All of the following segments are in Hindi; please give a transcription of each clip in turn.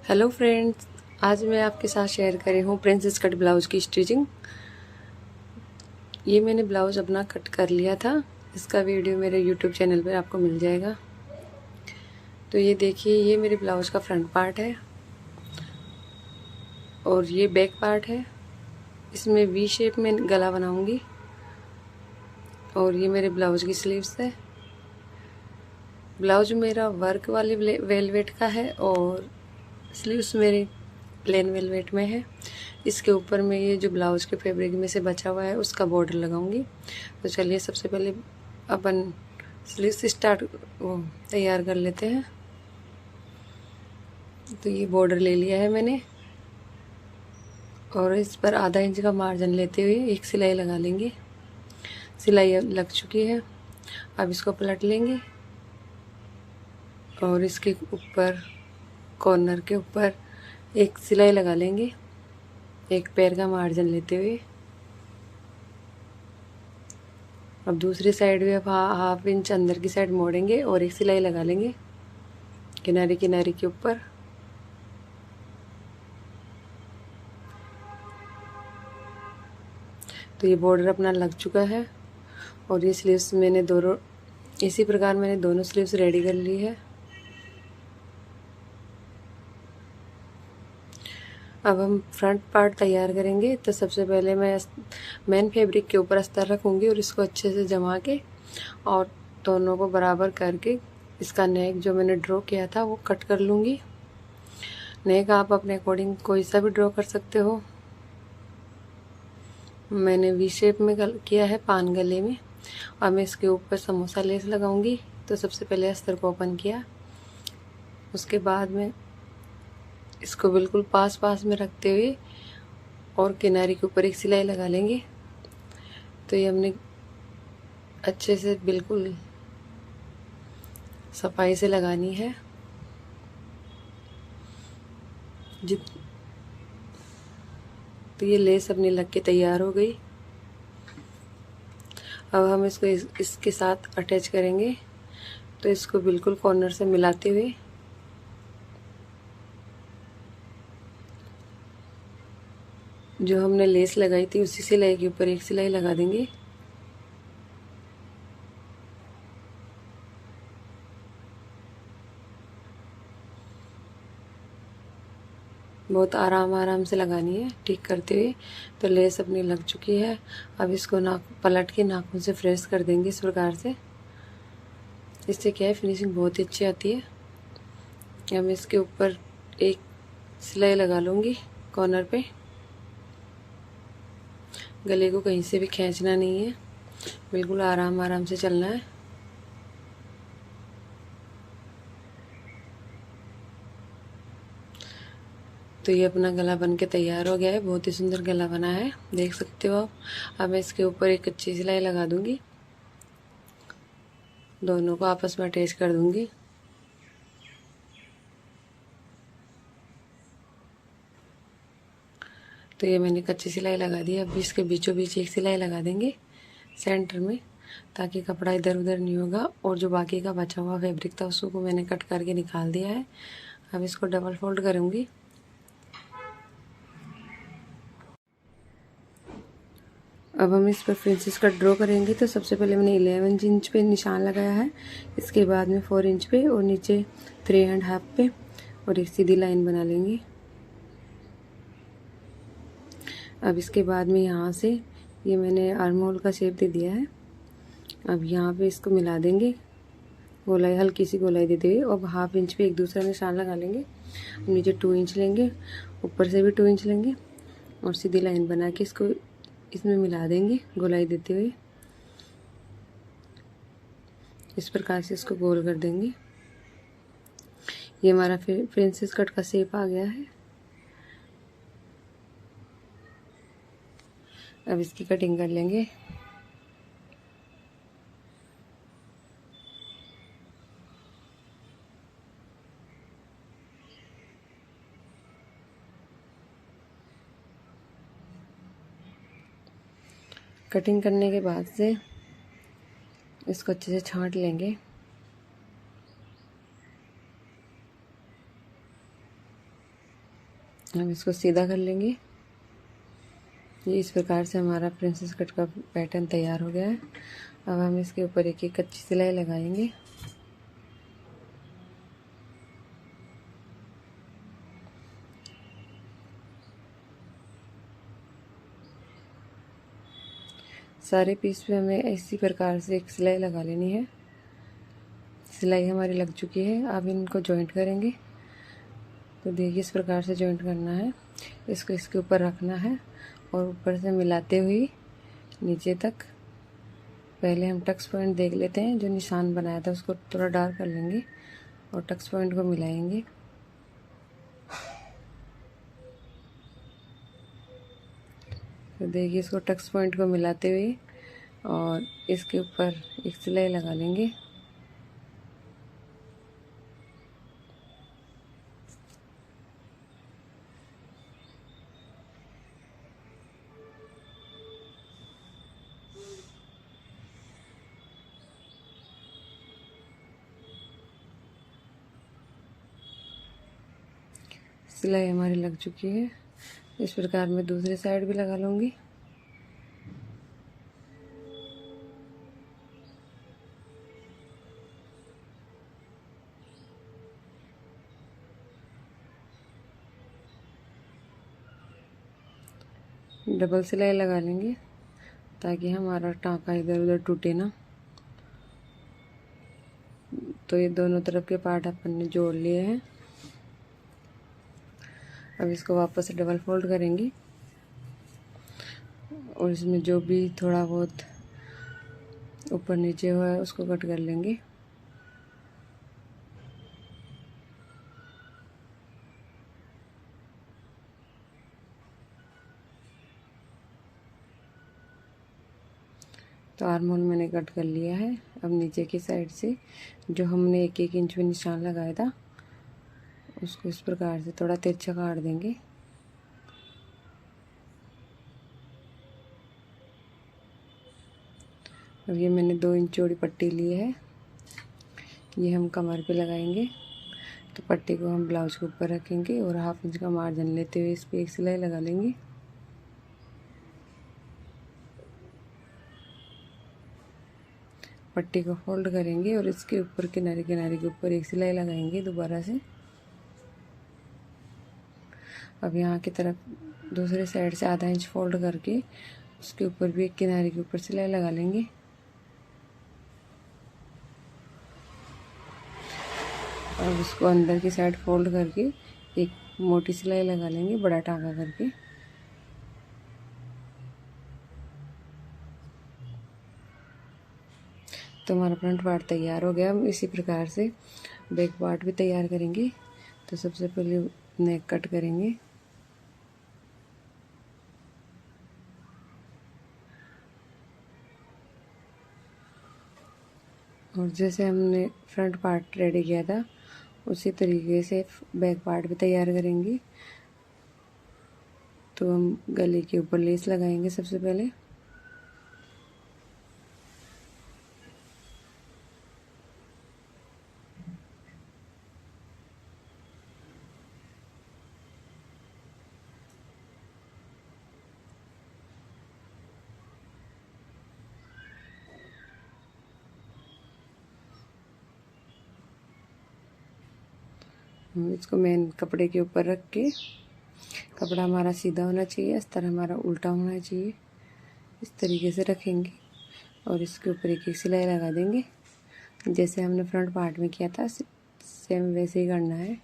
हेलो फ्रेंड्स, आज मैं आपके साथ शेयर करी हूँ प्रिंसेस कट ब्लाउज़ की स्टिचिंग। ये मैंने ब्लाउज़ अपना कट कर लिया था। इसका वीडियो मेरे यूट्यूब चैनल पर आपको मिल जाएगा। तो ये देखिए, ये मेरे ब्लाउज़ का फ्रंट पार्ट है और ये बैक पार्ट है। इसमें वी शेप में गला बनाऊंगी और ये मेरे ब्लाउज़ की स्लीव्स है। ब्लाउज मेरा वर्क वाले वेलवेट का है और स्लीव्स मेरे प्लेन वेलवेट में है। इसके ऊपर मैं ये जो ब्लाउज के फैब्रिक में से बचा हुआ है उसका बॉर्डर लगाऊंगी। तो चलिए सबसे पहले अपन स्लीव्स स्टार्ट तैयार कर लेते हैं। तो ये बॉर्डर ले लिया है मैंने और इस पर आधा इंच का मार्जिन लेते हुए एक सिलाई लगा लेंगे। सिलाई अब लग चुकी है। अब इसको पलट लेंगे और इसके ऊपर कॉर्नर के ऊपर एक सिलाई लगा लेंगे, एक पैर का मार्जिन लेते हुए। अब दूसरी साइड भी अब हाफ इंच अंदर की साइड मोड़ेंगे और एक सिलाई लगा लेंगे किनारे किनारे के ऊपर। तो ये बॉर्डर अपना लग चुका है और ये स्लीव्स मैंने दोनों इसी प्रकार मैंने दोनों स्लीव्स रेडी कर ली है। अब हम फ्रंट पार्ट तैयार करेंगे। तो सबसे पहले मैं मेन फैब्रिक के ऊपर अस्तर रखूँगी और इसको अच्छे से जमा के और दोनों को बराबर करके इसका नेक जो मैंने ड्रॉ किया था वो कट कर लूँगी। नेक आप अपने अकॉर्डिंग कोई सा भी ड्रॉ कर सकते हो। मैंने वी शेप में किया है पान गले में। और मैं इसके ऊपर समोसा लेस लगाऊंगी। तो सबसे पहले अस्तर को ओपन किया, उसके बाद में इसको बिल्कुल पास पास में रखते हुए और किनारे के ऊपर एक सिलाई लगा लेंगे। तो ये हमने अच्छे से बिल्कुल सफाई से लगानी है। तो ये लेस अपनी लग के तैयार हो गई। अब हम इसको इसके साथ अटैच करेंगे। तो इसको बिल्कुल कॉर्नर से मिलाते हुए जो हमने लेस लगाई थी उसी सिलाई के ऊपर एक सिलाई लगा देंगे। बहुत आराम से लगानी है, ठीक करते हुए। तो लेस अपनी लग चुकी है। अब इसको पलट के नाखून से प्रेस कर देंगे इस प्रकार से। इससे क्या है, फिनिशिंग बहुत ही अच्छी आती है। अब मैं इसके ऊपर एक सिलाई लगा लूँगी कॉर्नर पे। गले को कहीं से भी खींचना नहीं है, बिल्कुल आराम से चलना है। तो ये अपना गला बन के तैयार हो गया है। बहुत ही सुंदर गला बना है, देख सकते हो आप। अब मैं इसके ऊपर एक अच्छी सिलाई लगा दूंगी, दोनों को आपस में अटैच कर दूंगी। तो ये मैंने कच्ची सिलाई लगा दी। अब इसके बीचों बीच एक सिलाई लगा देंगे सेंटर में, ताकि कपड़ा इधर उधर नहीं होगा। और जो बाकी का बचा हुआ फैब्रिक था उसको मैंने कट करके निकाल दिया है। अब इसको डबल फोल्ड करूँगी। अब हम इस पर प्रिंसेस कट ड्रॉ करेंगे। तो सबसे पहले मैंने 11 इंच पे निशान लगाया है, इसके बाद में 4 इंच पे और नीचे 3.5 पे और एक सीधी लाइन बना लेंगे। अब इसके बाद में यहाँ से ये मैंने आर्म होल का शेप दे दिया है। अब यहाँ पे इसको मिला देंगे, गोलाई हल्की सी गोलाई देते हुए। अब हाफ इंच पे एक दूसरा निशान लगा लेंगे। नीचे 2 इंच लेंगे, ऊपर से भी 2 इंच लेंगे और सीधी लाइन बना के इसको इसमें मिला देंगे गोलाई देते हुए। इस प्रकार से इसको गोल कर देंगे। ये हमारा फिर प्रिंसेस कट का शेप आ गया है। अब इसकी कटिंग कर लेंगे। कटिंग करने के बाद से इसको अच्छे से छांट लेंगे। हम इसको सीधा कर लेंगे। ये इस प्रकार से हमारा प्रिंसेस कट का पैटर्न तैयार हो गया है। अब हम इसके ऊपर एक एक कच्ची सिलाई लगाएंगे। सारे पीस पे हमें इसी प्रकार से एक सिलाई लगा लेनी है। सिलाई हमारी लग चुकी है। अब इनको जॉइंट करेंगे। तो देखिए इस प्रकार से जॉइंट करना है। इसको इसके ऊपर रखना है और ऊपर से मिलाते हुए नीचे तक पहले हम टक्स पॉइंट देख लेते हैं। जो निशान बनाया था उसको थोड़ा डार्क कर लेंगे और टक्स पॉइंट को मिलाएंगे। तो देखिए इसको टक्स पॉइंट को मिलाते हुए और इसके ऊपर एक सिलाई लगा लेंगे। सिलाई हमारी लग चुकी है। इस प्रकार मैं दूसरी साइड भी लगा लूँगी। डबल सिलाई लगा लेंगे ताकि हमारा टाँका इधर उधर टूटे ना। तो ये दोनों तरफ के पार्ट अपन ने जोड़ लिए हैं। अब इसको वापस से डबल फोल्ड करेंगे और इसमें जो भी थोड़ा बहुत ऊपर नीचे हुआ है उसको कट कर लेंगे। तो आर्म होल मैंने कट कर लिया है। अब नीचे की साइड से जो हमने एक एक इंच में निशान लगाया था उसको इस प्रकार से थोड़ा तिरछा काट देंगे। अब ये मैंने 2 इंच चौड़ी पट्टी ली है। ये हम कमर पे लगाएंगे। तो पट्टी को हम ब्लाउज के ऊपर रखेंगे और 1/2 इंच का मार्जिन लेते हुए इस पर एक सिलाई लगा लेंगे। पट्टी को फोल्ड करेंगे और इसके ऊपर किनारे किनारे के ऊपर एक सिलाई लगाएंगे दोबारा से। अब यहाँ की तरफ दूसरे साइड से आधा इंच फोल्ड करके उसके ऊपर भी एक किनारे के ऊपर सिलाई लगा लेंगे। अब इसको अंदर की साइड फोल्ड करके एक मोटी सिलाई लगा लेंगे बड़ा टाँका करके। तो हमारा फ्रंट पार्ट तैयार हो गया। हम इसी प्रकार से बैक पार्ट भी तैयार करेंगे। तो सबसे पहले नेक कट करेंगे। और जैसे हमने फ्रंट पार्ट रेडी किया था उसी तरीके से बैक पार्ट भी तैयार करेंगे। तो हम गले के ऊपर लेस लगाएंगे सबसे पहले। इसको मेन कपड़े के ऊपर रख के, कपड़ा हमारा सीधा होना चाहिए, अस्तर हमारा उल्टा होना चाहिए। इस तरीके से रखेंगे और इसके ऊपर एक एक सिलाई लगा देंगे। जैसे हमने फ्रंट पार्ट में किया था सेम वैसे ही करना है।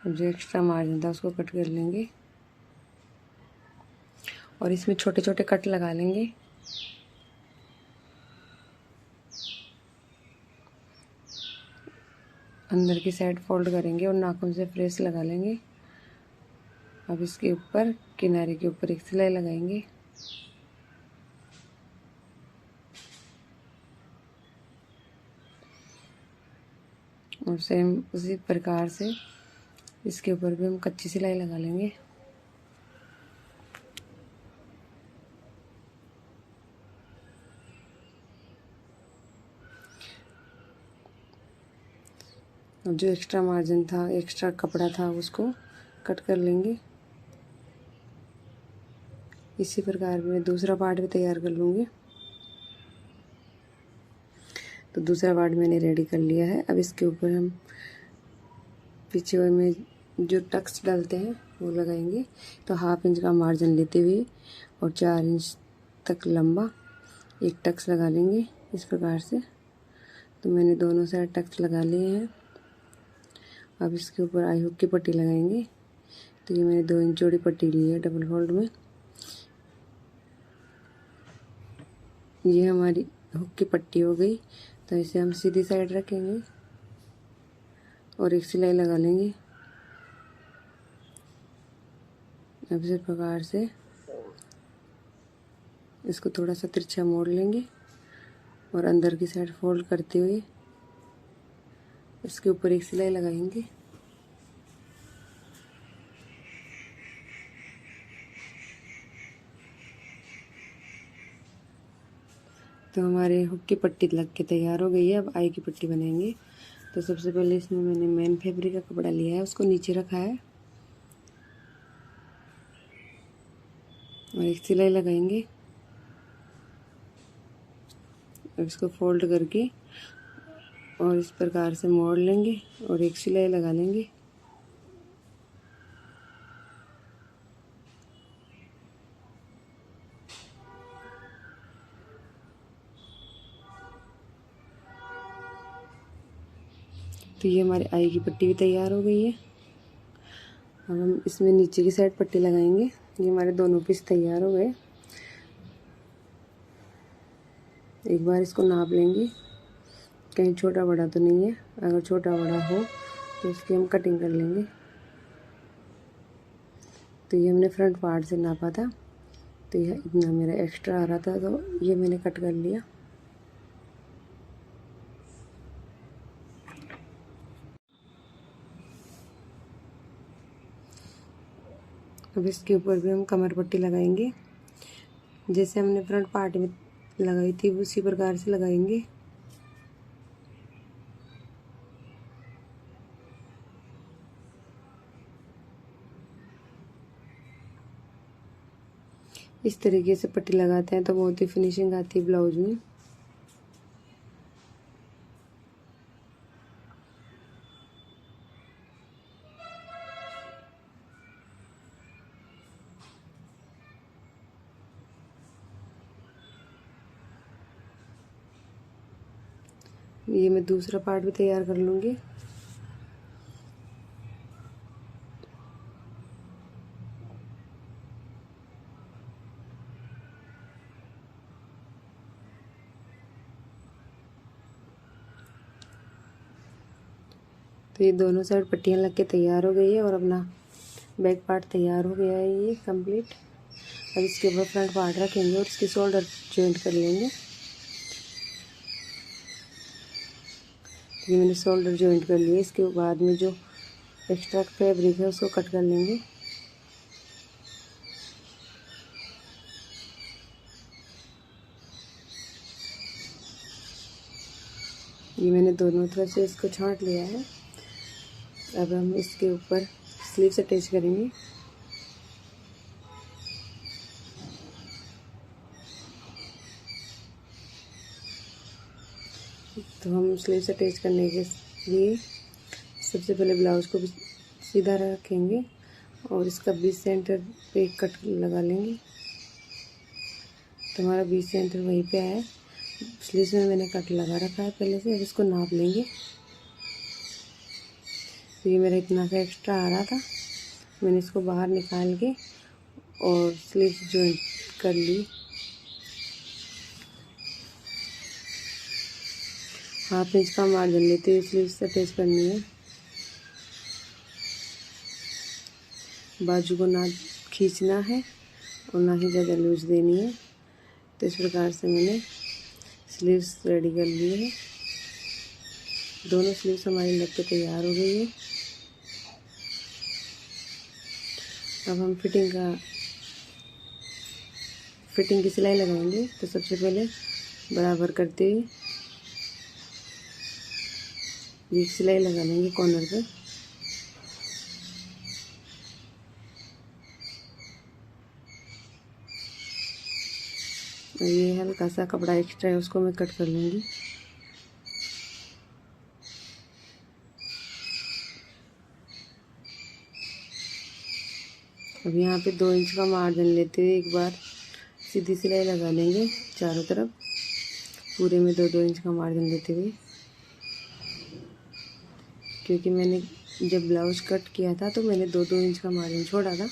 जो एक्स्ट्रा मार्जिन था उसको कट कर लेंगे और इसमें छोटे छोटे कट लगा लेंगे। अंदर की साइड फोल्ड करेंगे और नाखून से प्रेस लगा लेंगे। अब इसके ऊपर किनारे के ऊपर एक सिलाई लगाएंगे। और सेम उसी प्रकार से इसके ऊपर भी हम कच्ची सिलाई लगा लेंगे। और जो एक्स्ट्रा मार्जिन था, एक्स्ट्रा कपड़ा था, उसको कट कर लेंगे। इसी प्रकार मैं दूसरा पार्ट भी तैयार कर लूँगी। तो दूसरा पार्ट मैंने रेडी कर लिया है। अब इसके ऊपर हम पीछे में जो टक्स डालते हैं वो लगाएंगे। तो 1/2 इंच का मार्जिन लेते हुए और 4 इंच तक लंबा एक टक्स लगा लेंगे इस प्रकार से। तो मैंने दोनों साइड टक्स लगा लिए हैं। अब इसके ऊपर आई हुक की पट्टी लगाएंगे। तो ये मैंने 2 इंच चौड़ी पट्टी ली है डबल फोल्ड में। ये हमारी हुक की पट्टी हो गई। तो इसे हम सीधी साइड रखेंगे और एक सिलाई लगा लेंगे। अब इस प्रकार से इसको थोड़ा सा तिरछा मोड़ लेंगे और अंदर की साइड फोल्ड करते हुए इसके ऊपर एक सिलाई लगाएंगे। तो हमारे हुक की पट्टी लग के तैयार हो गई है। अब आई की पट्टी बनाएंगे। तो सबसे पहले इसमें मैंने मेन फैब्रिक का कपड़ा लिया है, उसको नीचे रखा है और एक सिलाई लगाएंगे। अब इसको फोल्ड करके और इस प्रकार से मोड़ लेंगे और एक सिलाई लगा लेंगे। तो ये हमारी आई की पट्टी भी तैयार हो गई है। अब हम इसमें नीचे की साइड पट्टी लगाएंगे। ये हमारे दोनों पीस तैयार हो गए। एक बार इसको नाप लेंगे, कहीं छोटा बड़ा तो नहीं है। अगर छोटा बड़ा हो तो इसकी हम कटिंग कर लेंगे। तो ये हमने फ्रंट पार्ट से नापा था, तो यह इतना मेरा एक्स्ट्रा आ रहा था, तो ये मैंने कट कर लिया। अब इसके ऊपर भी हम कमर पट्टी लगाएंगे। जैसे हमने फ्रंट पार्ट में लगाई थी उसी प्रकार से लगाएंगे। इस तरीके से पट्टी लगाते हैं तो बहुत ही फिनिशिंग आती है ब्लाउज में। ये मैं दूसरा पार्ट भी तैयार कर लूँगी। तो ये दोनों साइड पट्टियाँ लग के तैयार हो गई है और अपना बैक पार्ट तैयार हो गया है ये कंप्लीट। अब इसके ऊपर फ्रंट पार्ट रखेंगे और इसकी शोल्डर जॉइंट कर लेंगे। ये मैंने शोल्डर जॉइंट कर लिए। इसके बाद में जो एक्स्ट्रा फैब्रिक है उसको कट कर लेंगे। ये मैंने दोनों तरफ से इसको छांट लिया है। अब हम इसके ऊपर स्लीव्स अटैच करेंगे। तो हम स्लीव्स अटैच करने के लिए सबसे पहले ब्लाउज को सीधा रखेंगे और इसका बीच सेंटर पे एक कट लगा लेंगे। तो हमारा बीच सेंटर वहीं पे है। स्लीव्स में मैंने कट लगा रखा है पहले से। अब इसको नाप लेंगे। तो ये मेरा इतना सा एक्स्ट्रा आ रहा था, मैंने इसको बाहर निकाल के और स्लीव्स जॉइंट कर ली। 1/2 इंच का मार्जिन लेते हुए स्लीव्स अटैच करनी है। बाजू को ना खींचना है और ना ही ज़्यादा लूज देनी है। तो इस प्रकार से मैंने स्लीव्स रेडी कर लिए हैं। दोनों स्लीव्स हमारी लग के तैयार हो गई है। अब हम फिटिंग की सिलाई लगाएंगे। तो सबसे पहले बराबर करते हुए एक सिलाई लगा लेंगे कॉर्नर पे। और ये हल्का सा कपड़ा एक्स्ट्रा है उसको मैं कट कर लूँगी। अब यहाँ पे 2 इंच का मार्जिन लेते हुए एक बार सीधी सिलाई लगा लेंगे चारों तरफ, पूरे में 2-2 इंच का मार्जिन लेते हुए, क्योंकि मैंने जब ब्लाउज कट किया था तो मैंने 2-2 इंच का मार्जिन छोड़ा था।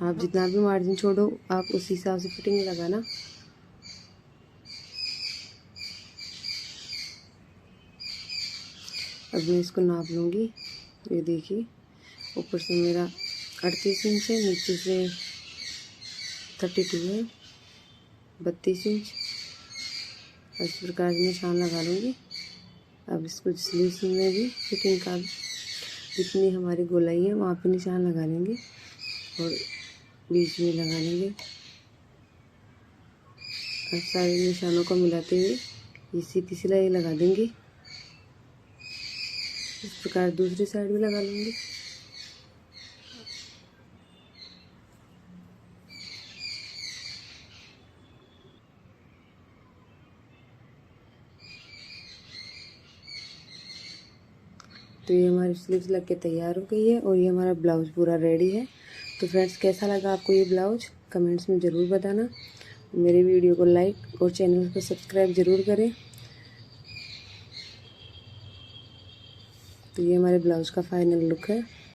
आप जितना भी मार्जिन छोड़ो आप उसी हिसाब से फिटिंग लगाना। अब मैं इसको नाप लूँगी। ये देखिए ऊपर से मेरा 38 इंच है, नीचे से 32 है, 32 इंच। इस प्रकार से निशान लगा लूँगी। अब इसको स्लीव्स में भी फिटिंग का जितनी हमारी गोलाई है वहाँ पे निशान लगा लेंगे और बीच में लगा लेंगे। अब सारे निशानों को मिलाते हुए ये सीधी सिलाई लगा देंगे। इस प्रकार दूसरी साइड भी लगा लेंगे। तो ये हमारी स्लीव्स लग के तैयार हो गई है और ये हमारा ब्लाउज पूरा रेडी है। तो फ्रेंड्स कैसा लगा आपको ये ब्लाउज कमेंट्स में ज़रूर बताना। मेरे वीडियो को लाइक और चैनल को सब्सक्राइब ज़रूर करें। तो ये हमारे ब्लाउज का फाइनल लुक है।